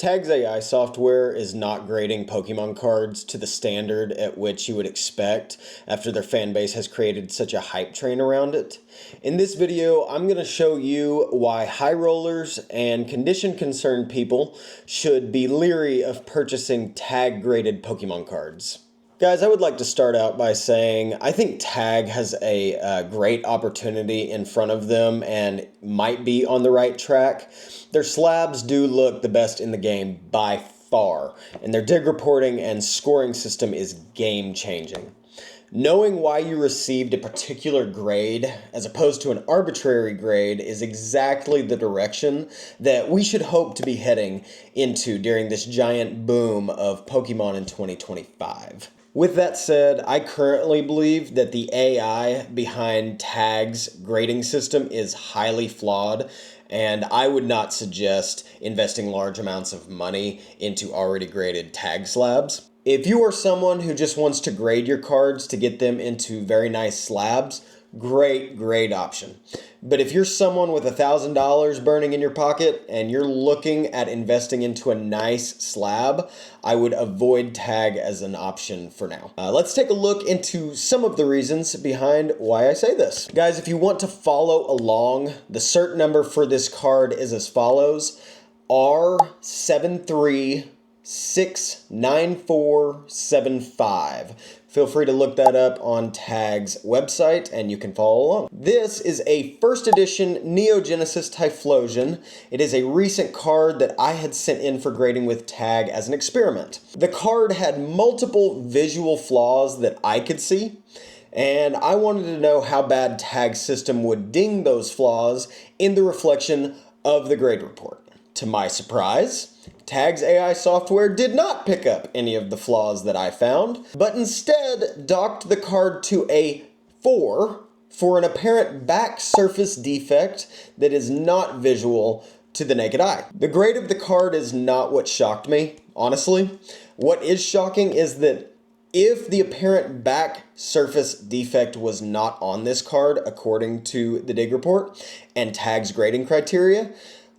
Tag's AI software is not grading Pokemon cards to the standard at which you would expect after their fan base has created such a hype train around it. In this video, I'm going to show you why high rollers and condition concerned people should be leery of purchasing tag graded Pokemon cards. Guys, I would like to start out by saying I think Tag has a great opportunity in front of them and might be on the right track. Their slabs do look the best in the game by far, and their dig reporting and scoring system is game-changing. Knowing why you received a particular grade as opposed to an arbitrary grade is exactly the direction that we should hope to be heading into during this giant boom of Pokemon in 2025. With that said, I currently believe that the AI behind Tag's grading system is highly flawed, and I would not suggest investing large amounts of money into already graded Tag slabs. If you are someone who just wants to grade your cards to get them into very nice slabs, great option. But if you're someone with $1,000 burning in your pocket and you're looking at investing into a nice slab, I would avoid Tag as an option for now. Let's take a look into some of the reasons behind why I say this. Guys, if you want to follow along, the cert number for this card is as follows: R7369475. Feel free to look that up on Tag's website and you can follow along. This is a first edition Neo Genesis Typhlosion. It is a recent card that I had sent in for grading with Tag as an experiment. The card had multiple visual flaws that I could see, and I wanted to know how bad Tag's system would ding those flaws in the reflection of the grade report. To my surprise, Tag's AI software did not pick up any of the flaws that I found, but instead docked the card to a 4 for an apparent back surface defect that is not visual to the naked eye. The grade of the card is not what shocked me, honestly. What is shocking is that if the apparent back surface defect was not on this card according to the dig report and Tag's grading criteria,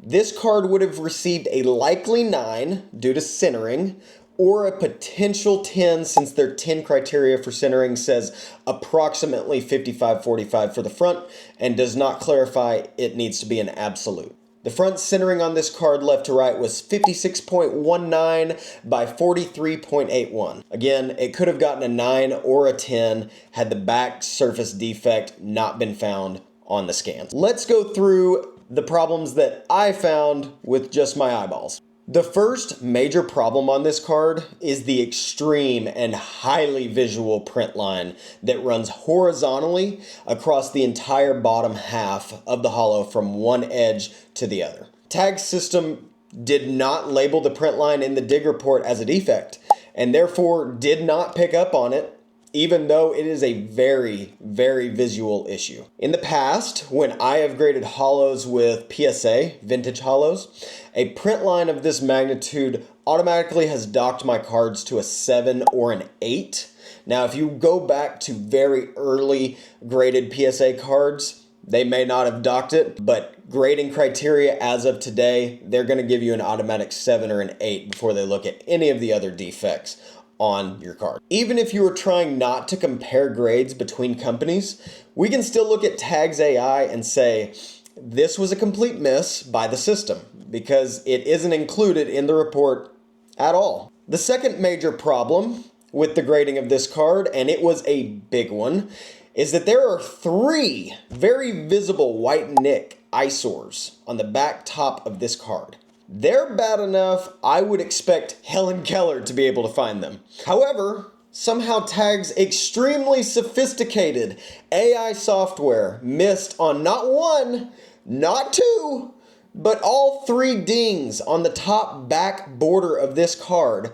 this card would have received a likely 9 due to centering, or a potential 10 since their 10 criteria for centering says approximately 55-45 for the front and does not clarify it needs to be an absolute. The front centering on this card left to right was 56.19 by 43.81. Again, it could have gotten a 9 or a 10 had the back surface defect not been found on the scans. Let's go through the problems that I found with just my eyeballs. The first major problem on this card is the extreme and highly visual print line that runs horizontally across the entire bottom half of the holo from one edge to the other. Tag's system did not label the print line in the dig report as a defect and therefore did not pick up on it, even though it is a very visual issue. In the past, when I have graded holos with PSA, vintage holos, a print line of this magnitude automatically has docked my cards to a 7 or an 8. Now, if you go back to very early graded PSA cards, they may not have docked it, but grading criteria as of today, they're gonna give you an automatic 7 or an 8 before they look at any of the other defects on your card. Even if you were trying not to compare grades between companies, we can still look at Tag's AI and say, this was a complete miss by the system because it isn't included in the report at all. The second major problem with the grading of this card, and it was a big one, is that there are 3 very visible white nick eyesores on the back top of this card. They're bad enough, I would expect Helen Keller to be able to find them. However, somehow Tag's extremely sophisticated AI software missed on not 1, not 2, but all 3 dings on the top back border of this card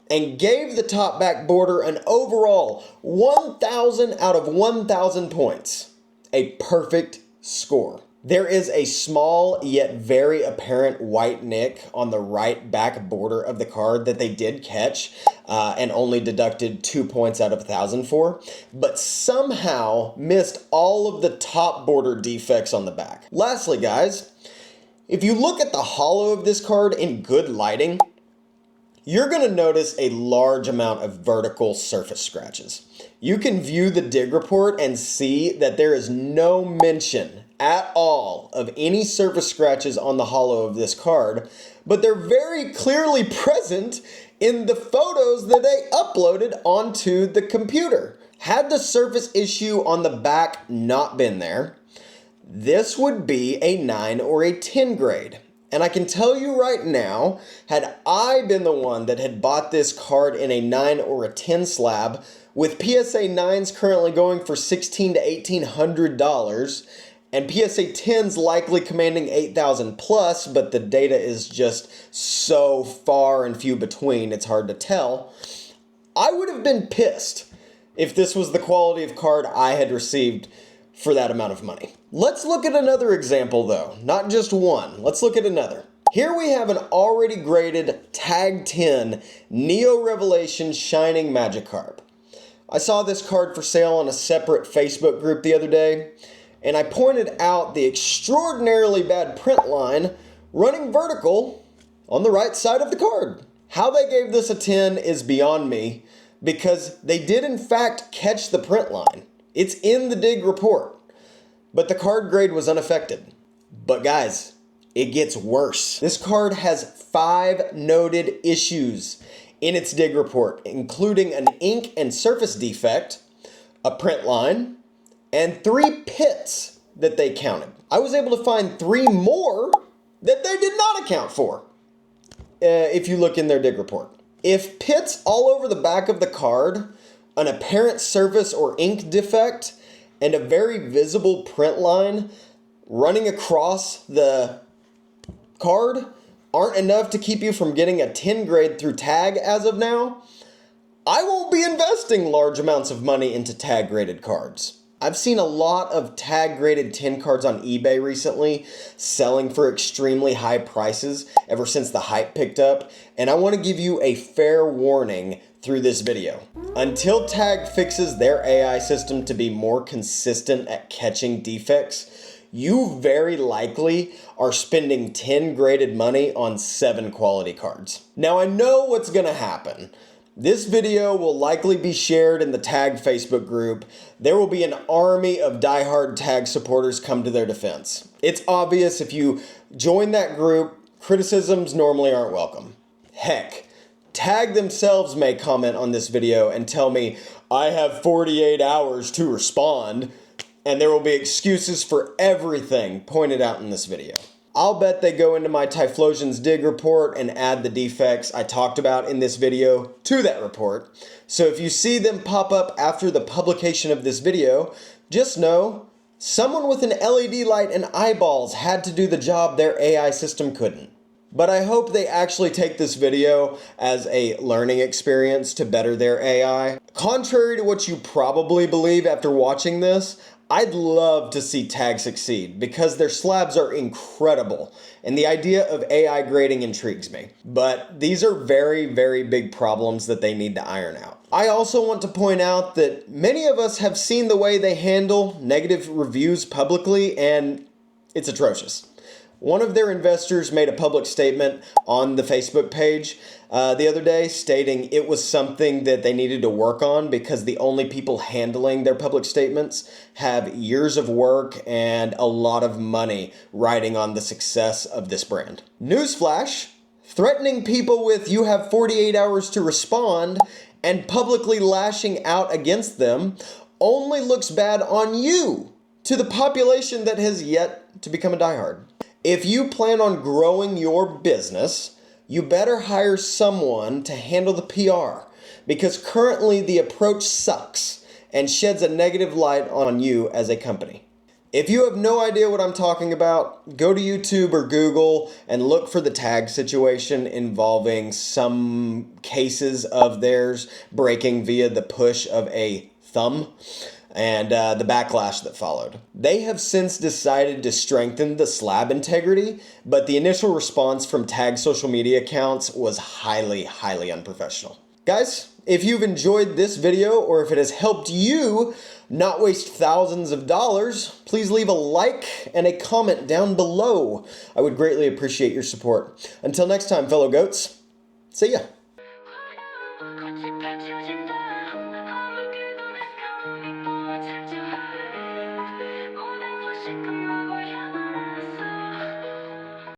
and gave the top back border an overall 1,000 out of 1,000 points. A perfect score. There is a small yet very apparent white nick on the right back border of the card that they did catch and only deducted 2 points out of 1,000 for, but somehow missed all of the top border defects on the back. Lastly, guys, If you look at the holo of this card in good lighting, you're going to notice a large amount of vertical surface scratches. You can view the dig report and see that there is no mention at all of any surface scratches on the holo of this card, but they're very clearly present in the photos that they uploaded onto the computer. Had the surface issue on the back not been there, this would be a 9 or a 10 grade. And I can tell you right now, had I been the one that had bought this card in a 9 or a 10 slab, with PSA 9s currently going for $1,600 to $1,800, and PSA 10s likely commanding 8,000 plus, but the data is just so far and few between, it's hard to tell, I would have been pissed if this was the quality of card I had received for that amount of money. Let's look at another example though, not just one. Let's look at another. Here we have an already graded Tag 10 Neo Revelation Shining Magikarp. I saw this card for sale on a separate Facebook group the other day, and I pointed out the extraordinarily bad print line running vertical on the right side of the card. How they gave this a 10 is beyond me, because they did in fact catch the print line. It's in the dig report, but the card grade was unaffected. But guys, it gets worse. This card has 5 noted issues in its dig report, including an ink and surface defect, a print line, and 3 pits that they counted. I was able to find 3 more that they did not account for, if you look in their dig report. If pits all over the back of the card, an apparent surface or ink defect, and a very visible print line running across the card aren't enough to keep you from getting a 10 grade through tag as of now, I won't be investing large amounts of money into tag graded cards. I've seen a lot of tag graded 10 cards on eBay recently selling for extremely high prices ever since the hype picked up, and I want to give you a fair warning through this video. Until Tag fixes their AI system to be more consistent at catching defects, you very likely are spending 10 graded money on 7 quality cards. Now I know what's gonna happen. This video will likely be shared in the Tag Facebook group. There will be an army of diehard Tag supporters come to their defense. It's obvious if you join that group, criticisms normally aren't welcome. Heck, Tag themselves may comment on this video and tell me, I have 48 hours to respond, and there will be excuses for everything pointed out in this video. I'll bet they go into my Typhlosion's dig report and add the defects I talked about in this video to that report. So if you see them pop up after the publication of this video, just know someone with an LED light and eyeballs had to do the job their AI system couldn't. But I hope they actually take this video as a learning experience to better their AI. Contrary to what you probably believe after watching this, I'd love to see Tag succeed because their slabs are incredible and the idea of AI grading intrigues me. But these are very, very big problems that they need to iron out. I also want to point out that many of us have seen the way they handle negative reviews publicly, and it's atrocious. One of their investors made a public statement on the Facebook page the other day stating it was something that they needed to work on because the only people handling their public statements have years of work and a lot of money riding on the success of this brand. Newsflash, threatening people with "you have 48 hours to respond" and publicly lashing out against them only looks bad on you to the population that has yet to become a diehard. If you plan on growing your business, you better hire someone to handle the PR because currently the approach sucks and sheds a negative light on you as a company. If you have no idea what I'm talking about, go to YouTube or Google and look for the Tag situation involving some cases of theirs breaking via the push of a thumb and the backlash that followed. They have since decided to strengthen the slab integrity, but the initial response from Tag social media accounts was highly, highly unprofessional. Guys, if you've enjoyed this video or if it has helped you not waste thousands of dollars, please leave a like and a comment down below. I would greatly appreciate your support. Until next time, fellow goats, see ya. Thank you.